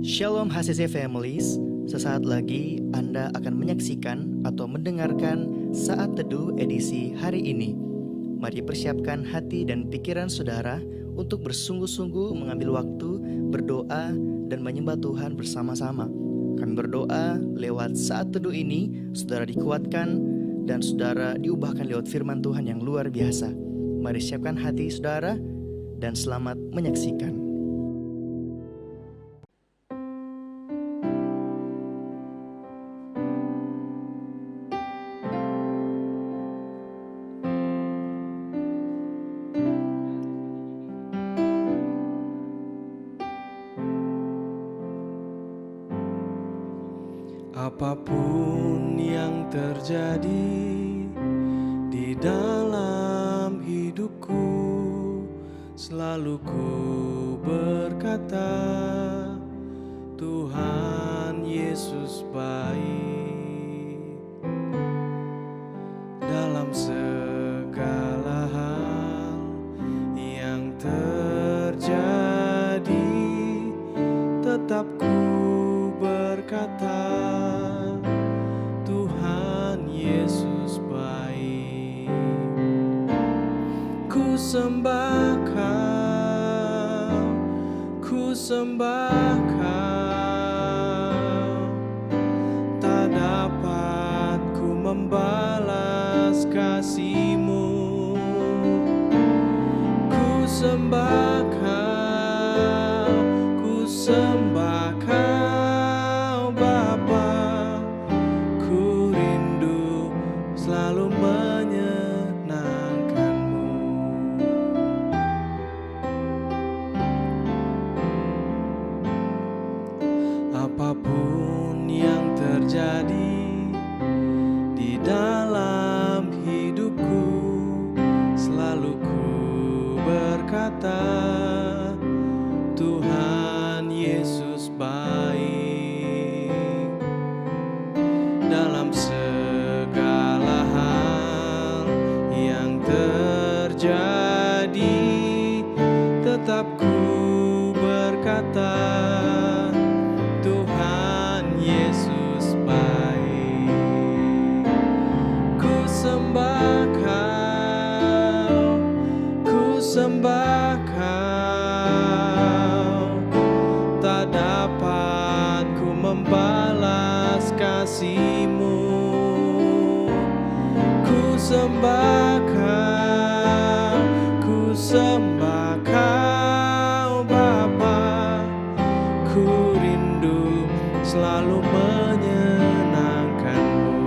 Shalom HCC Families, sesaat lagi Anda akan menyaksikan atau mendengarkan Saat Teduh edisi hari ini. Mari persiapkan hati dan pikiran saudara untuk bersungguh-sungguh mengambil waktu, berdoa, dan menyembah Tuhan bersama-sama. Kami berdoa lewat Saat Teduh ini, saudara dikuatkan dan saudara diubahkan lewat firman Tuhan yang luar biasa. Mari siapkan hati saudara dan selamat menyaksikan. Apapun yang terjadi di dalam hidupku, selalu ku berkata, Tuhan Yesus baik. Dalam segala hal yang terjadi, tetap ku berkata, Tuhan Yesus baik. Ku sembah Kau, ku sembah Kau, tak dapat ku membalas kasih-Mu. Ku sembah Kau, ku sembah Kau Bapa, ku rindu selalu menyenangkan-Mu. Apapun yang terjadi di dalam hidupku, selalu ku berkata, Tuhan Yesus baik. Dalam segala hal yang terjadi, tetap ku berkata, Tuhan Yesus baik. Ku sembah Kau, ku sembah Kau, tak dapat ku membalas kasih-Mu. Ku sembah Kau, ku sembah Kau Bapa, ku rindu selalu menyenangkan-Mu.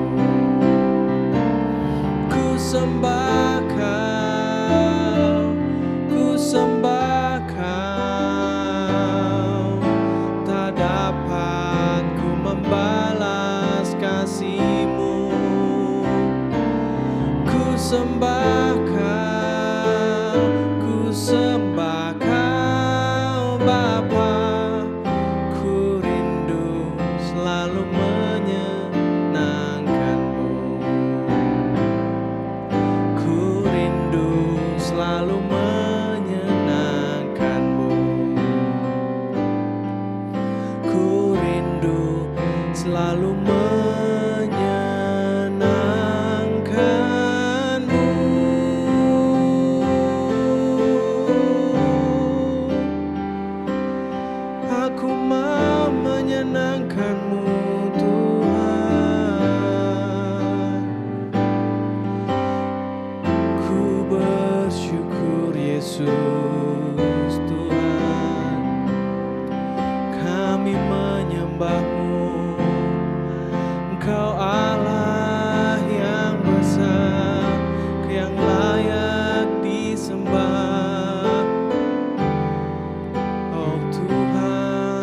Ku sembah Kau, ku sembah Kau, tak dapat ku membalas kasih-Mu. Ku sembah Kau, ku sembah Kau Bapa, ku rindu selalu menyenangkan-Mu. Ku rindu selalu menyenangkan-Mu. Ku rindu selalu menyenangkan-Mu. Aku mau menyenangkan-Mu, Tuhan. Ku bersyukur Yesus Tuhan, kami menyembah-Mu. Engkau Allah yang besar, yang layak disembah. Oh Tuhan,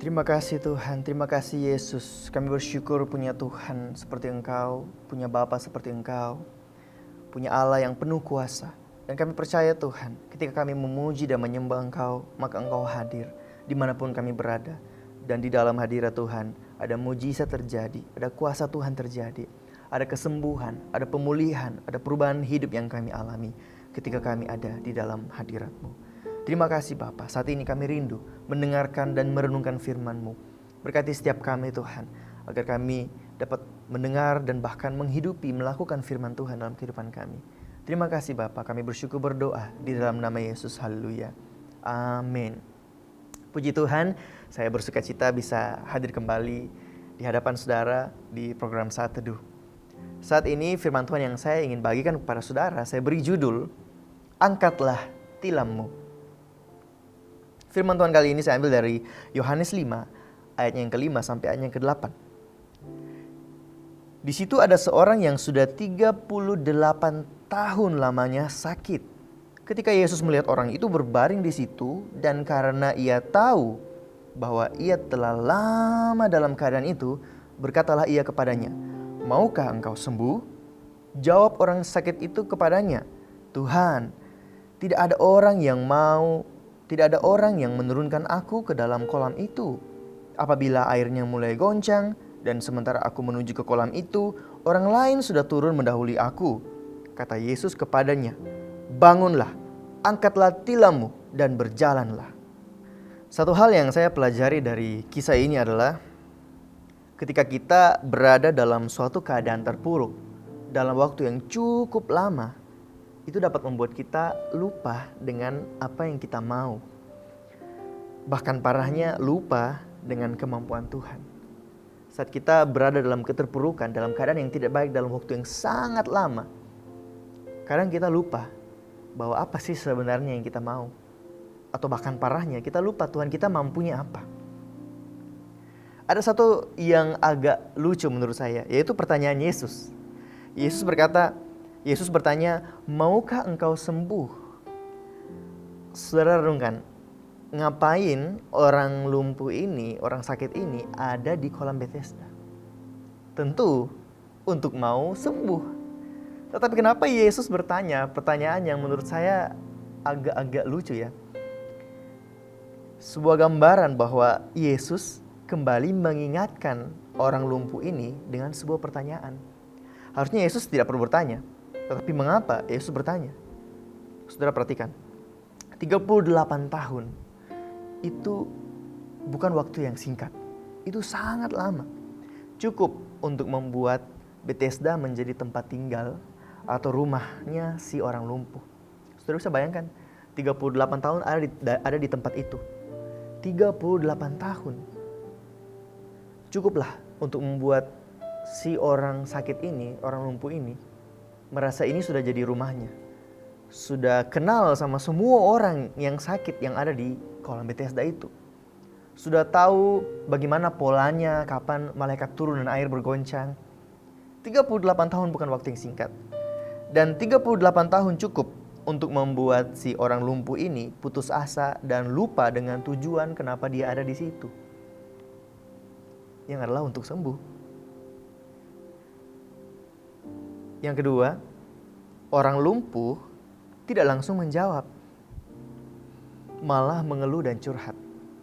Terima kasih Tuhan, terima kasih Yesus. Kami bersyukur punya Tuhan seperti Engkau, punya Bapa seperti Engkau, punya Allah yang penuh kuasa. Dan kami percaya Tuhan, ketika kami memuji dan menyembah Engkau, maka Engkau hadir dimanapun kami berada. Dan di dalam hadirat Tuhan, ada mujizat terjadi, ada kuasa Tuhan terjadi, ada kesembuhan, ada pemulihan, ada perubahan hidup yang kami alami ketika kami ada di dalam hadirat-Mu. Terima kasih Bapa, saat ini kami rindu mendengarkan dan merenungkan firman-Mu. Berkati setiap kami Tuhan, agar kami dapat mendengar dan bahkan menghidupi, melakukan firman Tuhan dalam kehidupan kami. Terima kasih Bapa, kami bersyukur berdoa di dalam nama Yesus, haleluya. Amin. Puji Tuhan, saya bersuka cita bisa hadir kembali di hadapan saudara di program Saat Teduh. Saat ini firman Tuhan yang saya ingin bagikan kepada saudara, saya beri judul, Angkatlah Tilammu. Firman Tuhan kali ini saya ambil dari Yohanes 5, ayatnya yang ke-5 sampai ayatnya yang ke-8. Di situ ada seorang yang sudah 38 tahun lamanya sakit. Ketika Yesus melihat orang itu berbaring di situ, dan karena ia tahu bahwa ia telah lama dalam keadaan itu, berkatalah ia kepadanya, "Maukah engkau sembuh?" Jawab orang sakit itu kepadanya, "Tuhan, tidak ada orang yang menurunkan aku ke dalam kolam itu. Apabila airnya mulai goncang dan sementara aku menuju ke kolam itu, orang lain sudah turun mendahului aku." Kata Yesus kepadanya, "Bangunlah, angkatlah tilammu dan berjalanlah." Satu hal yang saya pelajari dari kisah ini adalah ketika kita berada dalam suatu keadaan terpuruk dalam waktu yang cukup lama, itu dapat membuat kita lupa dengan apa yang kita mau. Bahkan parahnya lupa dengan kemampuan Tuhan. Saat kita berada dalam keterpurukan, dalam keadaan yang tidak baik dalam waktu yang sangat lama, kadang kita lupa bahwa apa sih sebenarnya yang kita mau. Atau bahkan parahnya kita lupa Tuhan kita mampunya apa. Ada satu yang agak lucu menurut saya, yaitu pertanyaan Yesus. Yesus bertanya, "Maukah engkau sembuh?" Saudara renungkan, ngapain orang lumpuh ini, orang sakit ini ada di kolam Bethesda? Tentu untuk mau sembuh. Tetapi kenapa Yesus bertanya pertanyaan yang menurut saya agak-agak lucu ya? Sebuah gambaran bahwa Yesus kembali mengingatkan orang lumpuh ini dengan sebuah pertanyaan. Harusnya Yesus tidak perlu bertanya. Tetapi mengapa Yesus bertanya? Saudara perhatikan, 38 tahun itu bukan waktu yang singkat. Itu sangat lama. Cukup untuk membuat Bethesda menjadi tempat tinggal atau rumahnya si orang lumpuh. Saudara bisa bayangkan, 38 tahun ada di tempat itu. 38 tahun. Cukuplah untuk membuat si orang sakit ini, orang lumpuh ini, merasa ini sudah jadi rumahnya. Sudah kenal sama semua orang yang sakit yang ada di kolam Bethesda itu. Sudah tahu bagaimana polanya, kapan malaikat turun dan air bergoncang. 38 tahun bukan waktu yang singkat. Dan 38 tahun cukup untuk membuat si orang lumpuh ini putus asa dan lupa dengan tujuan kenapa dia ada di situ. Yang adalah untuk sembuh. Yang kedua, orang lumpuh tidak langsung menjawab, malah mengeluh dan curhat.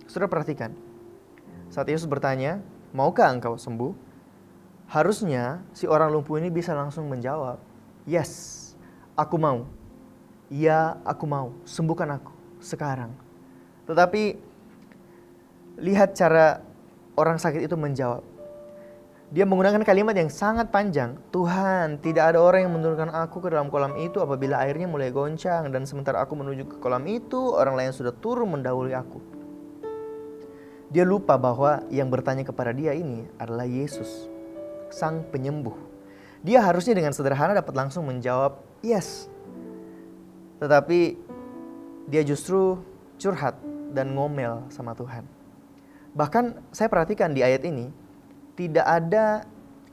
Saudara perhatikan, saat Yesus bertanya, "Maukah engkau sembuh?" Harusnya si orang lumpuh ini bisa langsung menjawab, "Yes, aku mau. Ya, aku mau. Sembuhkan aku sekarang." Tetapi lihat cara orang sakit itu menjawab. Dia menggunakan kalimat yang sangat panjang. "Tuhan, tidak ada orang yang menurunkan aku ke dalam kolam itu apabila airnya mulai goncang. Dan sementara aku menuju ke kolam itu, orang lain sudah turun mendahului aku." Dia lupa bahwa yang bertanya kepada dia ini adalah Yesus, Sang Penyembuh. Dia harusnya dengan sederhana dapat langsung menjawab, "Yes." Tetapi dia justru curhat dan ngomel sama Tuhan. Bahkan saya perhatikan di ayat ini, tidak ada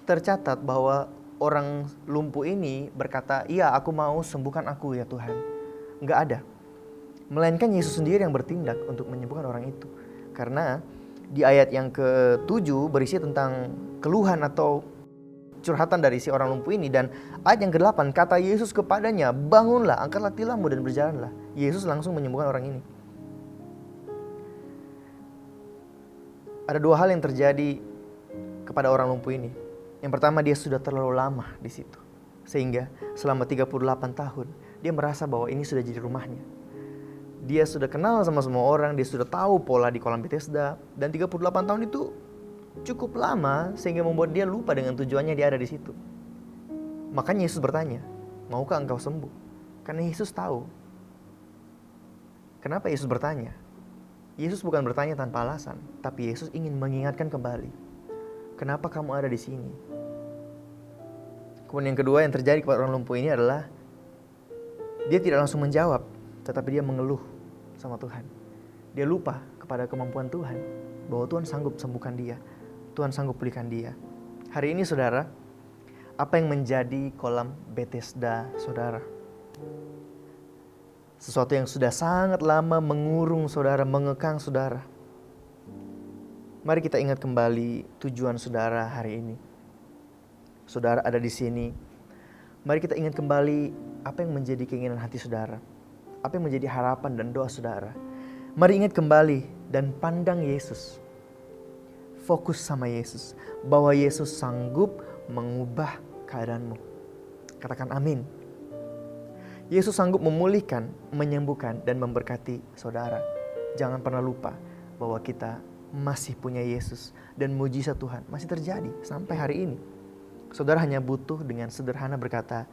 tercatat bahwa orang lumpuh ini berkata, "Iya, aku mau, sembuhkan aku ya Tuhan." Enggak ada. Melainkan Yesus sendiri yang bertindak untuk menyembuhkan orang itu. Karena Di ayat yang ke-7 berisi tentang keluhan atau curhatan dari si orang lumpuh ini. Dan ayat yang ke-8, kata Yesus kepadanya, bangunlah, angkatlah tilammu dan berjalanlah. Yesus langsung menyembuhkan orang ini. Ada dua hal yang terjadi kepada orang lumpuh ini. Yang pertama, dia sudah terlalu lama di situ. Sehingga selama 38 tahun dia merasa bahwa ini sudah jadi rumahnya. Dia sudah kenal sama semua orang, dia sudah tahu pola di kolam Bethesda. Dan 38 tahun itu cukup lama sehingga membuat dia lupa dengan tujuannya dia ada di situ. Makanya Yesus bertanya, maukah engkau sembuh? Karena Yesus tahu. Kenapa Yesus bertanya? Yesus bukan bertanya tanpa alasan, tapi Yesus ingin mengingatkan kembali. Kenapa kamu ada di sini? Kemudian yang kedua yang terjadi kepada orang lumpuh ini adalah dia tidak langsung menjawab, tetapi dia mengeluh sama Tuhan. Dia lupa kepada kemampuan Tuhan, bahwa Tuhan sanggup sembuhkan dia, Tuhan sanggup pulihkan dia. Hari ini saudara, apa yang menjadi kolam Bethesda saudara? Sesuatu yang sudah sangat lama mengurung saudara, mengekang saudara. Mari kita ingat kembali tujuan saudara hari ini. Saudara ada di sini. Mari kita ingat kembali apa yang menjadi keinginan hati saudara. Apa yang menjadi harapan dan doa saudara. Mari ingat kembali dan pandang Yesus. Fokus sama Yesus. Bahwa Yesus sanggup mengubah keadaanmu. Katakan amin. Yesus sanggup memulihkan, menyembuhkan, dan memberkati saudara. Jangan pernah lupa bahwa kita masih punya Yesus. Dan mujizat Tuhan masih terjadi sampai hari ini. Saudara hanya butuh dengan sederhana berkata,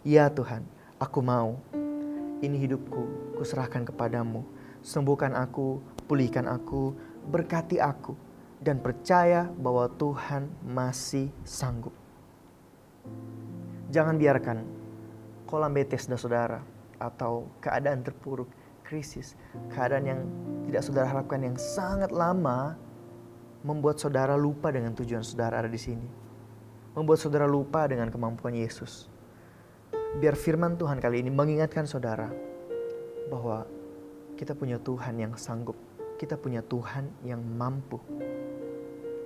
ya Tuhan, aku mau. Ini hidupku, kuserahkan kepadamu. Sembuhkan aku, pulihkan aku, berkati aku. Dan percaya bahwa Tuhan masih sanggup. Jangan biarkan kolam Bethesda saudara atau keadaan terpuruk, krisis, keadaan yang tidak saudara harapkan yang sangat lama membuat saudara lupa dengan tujuan saudara ada di sini. Membuat saudara lupa dengan kemampuan Yesus. Biar firman Tuhan kali ini mengingatkan saudara bahwa kita punya Tuhan yang sanggup, kita punya Tuhan yang mampu.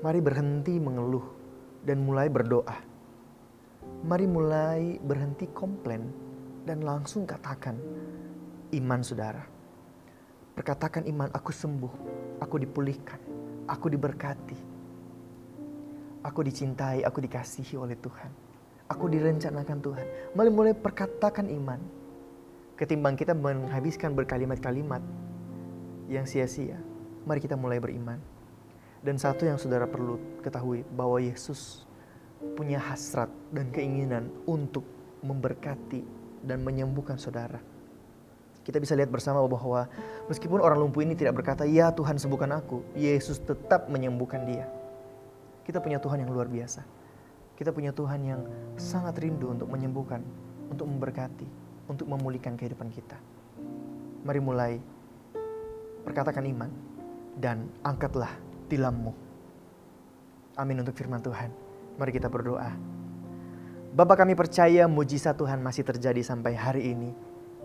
Mari berhenti mengeluh dan mulai berdoa. Mari mulai berhenti komplain dan langsung katakan iman saudara. Perkatakan iman, aku sembuh, aku dipulihkan, aku diberkati. Aku dicintai, aku dikasihi oleh Tuhan. Aku direncanakan Tuhan. Mulai perkatakan iman. Ketimbang kita menghabiskan berkalimat-kalimat yang sia-sia, mari kita mulai beriman. Dan satu yang saudara perlu ketahui bahwa Yesus punya hasrat dan keinginan untuk memberkati dan menyembuhkan saudara. Kita bisa lihat bersama bahwa meskipun orang lumpuh ini tidak berkata, ya Tuhan sembuhkan aku, Yesus tetap menyembuhkan dia. Kita punya Tuhan yang luar biasa. Kita punya Tuhan yang sangat rindu untuk menyembuhkan, untuk memberkati, untuk memulihkan kehidupan kita. Mari mulai perkatakan iman dan angkatlah tilammu. Amin untuk firman Tuhan. Mari kita berdoa. Bapa, kami percaya mujizat Tuhan masih terjadi sampai hari ini.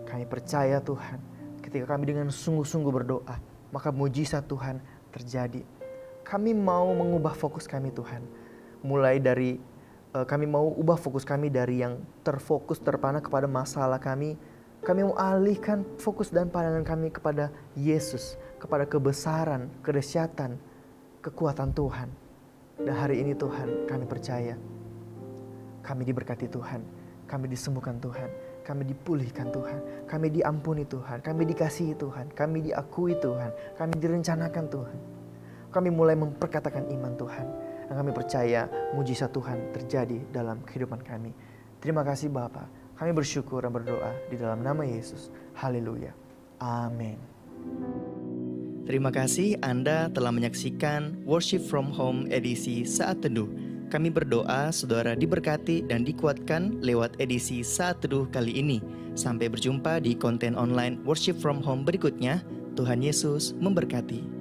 Kami percaya Tuhan, ketika kami dengan sungguh-sungguh berdoa, maka mujizat Tuhan terjadi. Kami mau mengubah fokus kami Tuhan. Mulai dari kami mau ubah fokus kami dari yang terfokus terpana kepada masalah kami. Kami mau alihkan fokus dan pandangan kami kepada Yesus, kepada kebesaran, kedahsyatan, kekuatan Tuhan. Dan hari ini Tuhan, kami percaya kami diberkati Tuhan, kami disembuhkan Tuhan, kami dipulihkan Tuhan, kami diampuni Tuhan, kami dikasihi Tuhan, kami diakui Tuhan, kami direncanakan Tuhan. Kami mulai memperkatakan iman Tuhan, dan kami percaya mujizat Tuhan terjadi dalam kehidupan kami. Terima kasih Bapa, kami bersyukur dan berdoa di dalam nama Yesus. Haleluya. Amin. Terima kasih Anda telah menyaksikan Worship from Home edisi Saat Teduh. Kami berdoa saudara diberkati dan dikuatkan lewat edisi Saat Teduh kali ini. Sampai berjumpa di konten online Worship from Home berikutnya. Tuhan Yesus memberkati.